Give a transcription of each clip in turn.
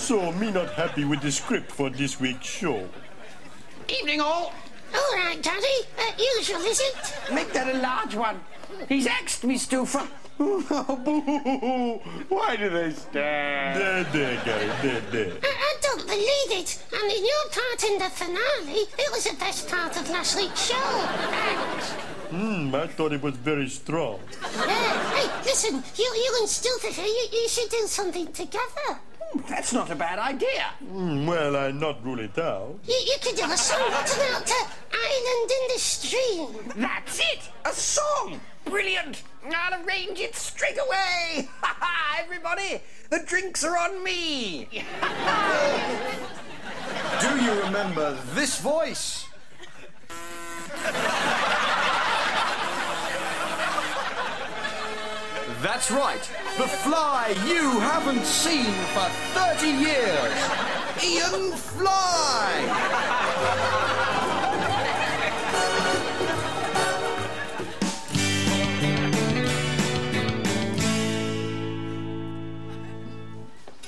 So, me not happy with the script for this week's show. Evening, all. All right, Daddy. Usual, is it? Make that a large one. He's axed me, Stuffer. Oh, boo! Why do they stand? There, Gary, there. I don't believe it. I mean, your part in the finale, it was the best part of last week's show. Thanks. I thought it was very strong. Hey, listen, you and Stilfer, you should do something together. That's not a bad idea. Well, I not rule it out. You could do a song about Island in the Stream. That's it! A song! Brilliant! I'll arrange it straight away! Ha ha! Everybody, the drinks are on me! Do you remember this voice? That's right, the fly you haven't seen for 30 years. Ian Fly!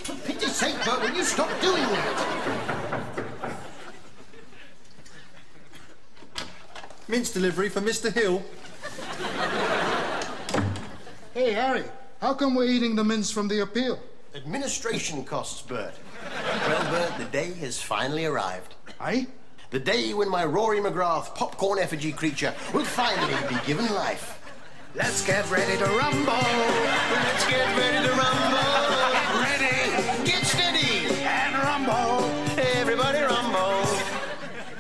For pity's sake, Bert, will you stop doing that? Mince delivery for Mr. Hill. Hey, Harry, how come we're eating the mince from the appeal? Administration costs, Bert. Well, Bert, the day has finally arrived. Aye? The day when my Rory McGrath popcorn effigy creature will finally be given life. Let's get ready to rumble! Let's get ready to rumble! Get ready! Get steady! And rumble! Everybody rumble!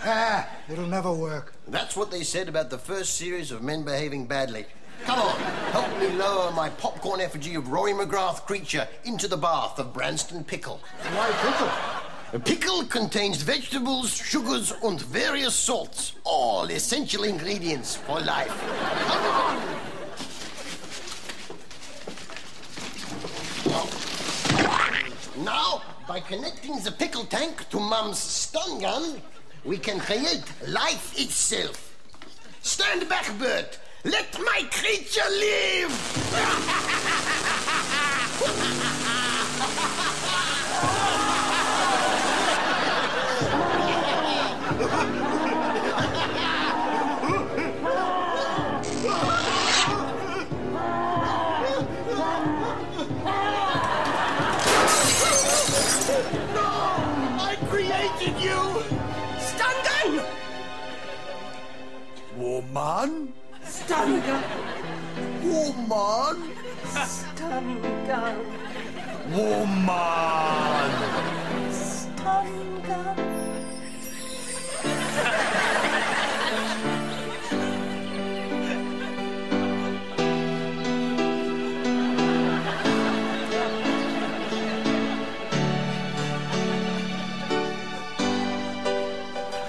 Ah, it'll never work. That's what they said about the first series of men behaving badly. Come on, help me lower my popcorn effigy of Rory McGrath creature into the bath of Branston pickle. Why pickle? A pickle contains vegetables, sugars, and various salts, all essential ingredients for life. Come on! Now, by connecting the pickle tank to Mum's stun gun, we can create life itself. Stand back, Bert. Let my creature live! No! I created you! Stun gun! Woman? Stun gun. Woman? Stun gun. Woman? Stun gun.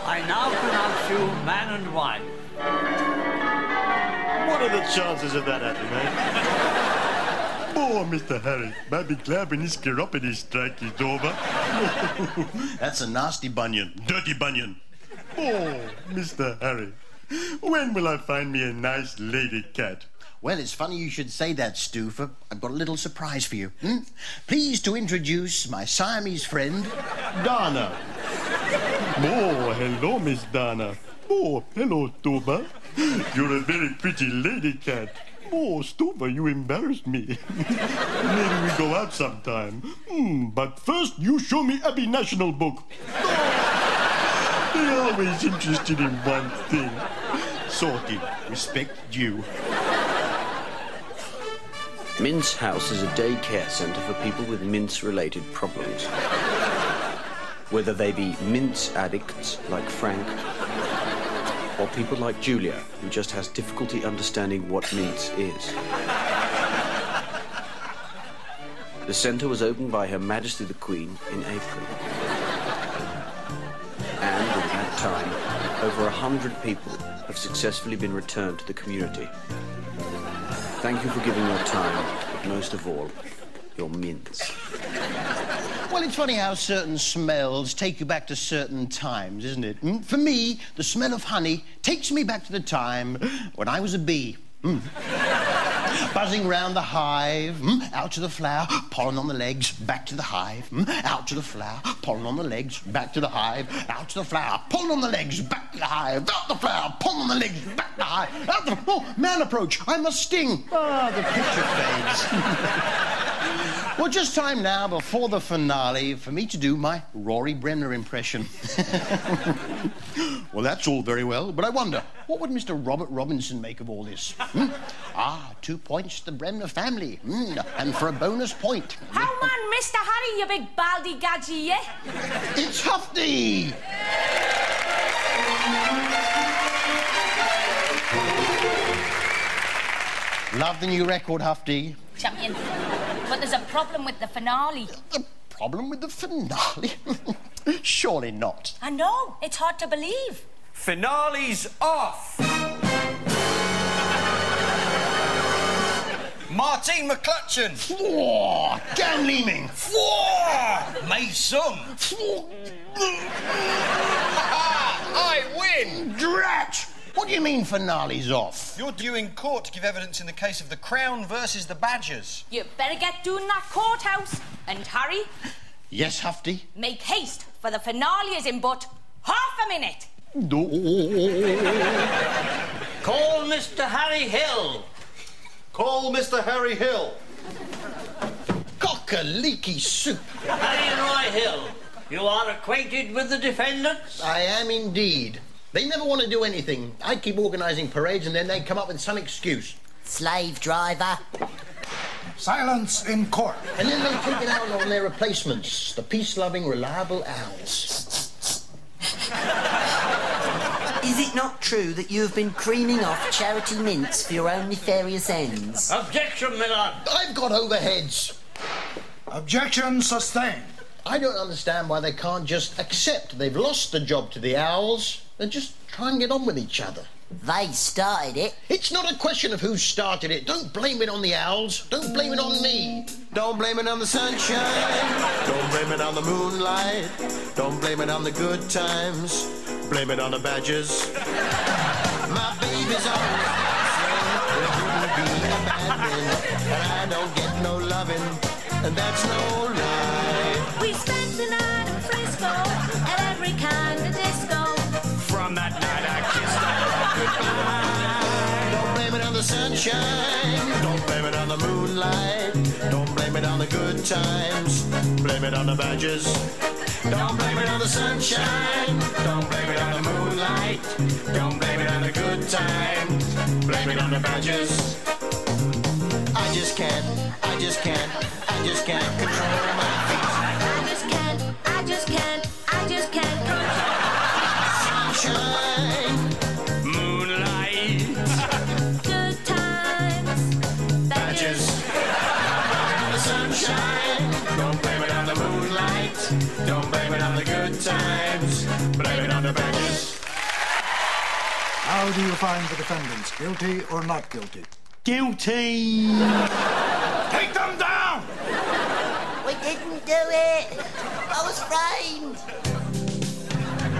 I now pronounce you man and wife. What are the chances of that happening, eh? Poor Mr. Harry. Might be glad when his chiropody strike is over. That's a nasty bunion. Dirty bunion. Oh, Mr. Harry. When will I find me a nice lady cat? Well, it's funny you should say that, Stu, for I've got a little surprise for you. Pleased to introduce my Siamese friend, Donna. Oh, hello, Miss Donna. Oh, hello, Tuba. You're a very pretty lady cat. Oh, Stuba, you embarrassed me. Maybe we go out sometime. But first, you show me Abbey National Book. Oh, they're always interested in one thing. Sorted. Respect due. Mince House is a day care centre for people with mince-related problems. Whether they be mince addicts like Frank, or people like Julia, who just has difficulty understanding what mince is. The centre was opened by Her Majesty the Queen in April. And in that time, over 100 people have successfully been returned to the community. Thank you for giving your time, but most of all, your mince. Well, it's funny how certain smells take you back to certain times, isn't it? For me, the smell of honey takes me back to the time when I was a bee. Buzzing round the hive, out to the flower, pollen on the legs, back to the hive, out to the flower, pollen on the legs, back to the hive, out to the flower, pollen on the legs, back to the hive, out the flower, pollen on the legs, back to the hive, out the... Oh, man approach, I must sting. Ah, the picture fades. Well, just time now, before the finale, for me to do my Rory Bremner impression. Well, that's all very well, but I wonder, what would Mr. Robert Robinson make of all this? 2 points to the Bremner family, and for a bonus point. How man, Mr. Harry, you big baldy gadgy, yeah? It's Huffty! Love the new record, Huffty. Champion, but there's a problem with the finale. A problem with the finale? Surely not. I know, it's hard to believe. Finale's off! Martine McClutchan! Whoa! Dan Leeming! Whoa! Mei Sung! I win! Drat! What do you mean finale's off? You're due in court to give evidence in the case of the Crown versus the Badgers. You better get doing that courthouse. And Harry? Yes, Huffty? Make haste, for the finale is in but half a minute. Call Mr. Harry Hill. Call Mr. Harry Hill. Cock-a-leaky soup. Harry Roy Hill, you are acquainted with the defendants? I am indeed. They never want to do anything. I keep organising parades and then they come up with some excuse. Slave driver. Silence in court. And then they take it out on their replacements, the peace-loving, reliable owls. Is it not true that you have been creaming off charity mints for your own nefarious ends? Objection, Millard. I've got overheads. Objection sustained. I don't understand why they can't just accept they've lost the job to the owls and just try and get on with each other. They started it. It's not a question of who started it. Don't blame it on the owls. Don't blame it on me. Don't blame it on the sunshine. Don't blame it on the moonlight. Don't blame it on the good times. Blame it on the badgers. My baby's always dancing. It wouldn't be a bad thing. And I don't get no loving. And that's no lie. We spent the night in Frisco at every kind of disco. From that night I kissed her goodbye. Don't blame it on the sunshine. Don't blame it on the moonlight. Don't blame it on the good times. Blame it on the badgers. Don't blame it on the sunshine. Don't blame it on the moonlight. Don't blame it on the good times. Blame it on the badgers. I just can't control my feet. I just can't control. Sunshine. Moonlight. Good times. Badgers. The sunshine. Don't blame it on the moonlight. Don't blame it on the good times. Blame it on the badgers. How do you find the defendants? Guilty or not guilty? Guilty. Take them down! We didn't do it. I was framed.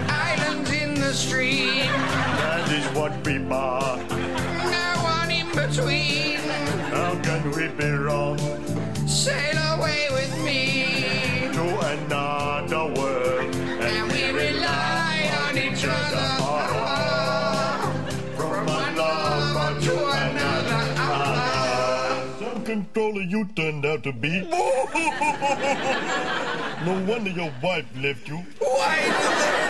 Islands in the stream, That is what we are. no one in between. How can we be wrong? Sail away with me, To another world. and we rely on each other. From one lover to another. Some controller you turned out to be. No wonder your wife left you. Why did they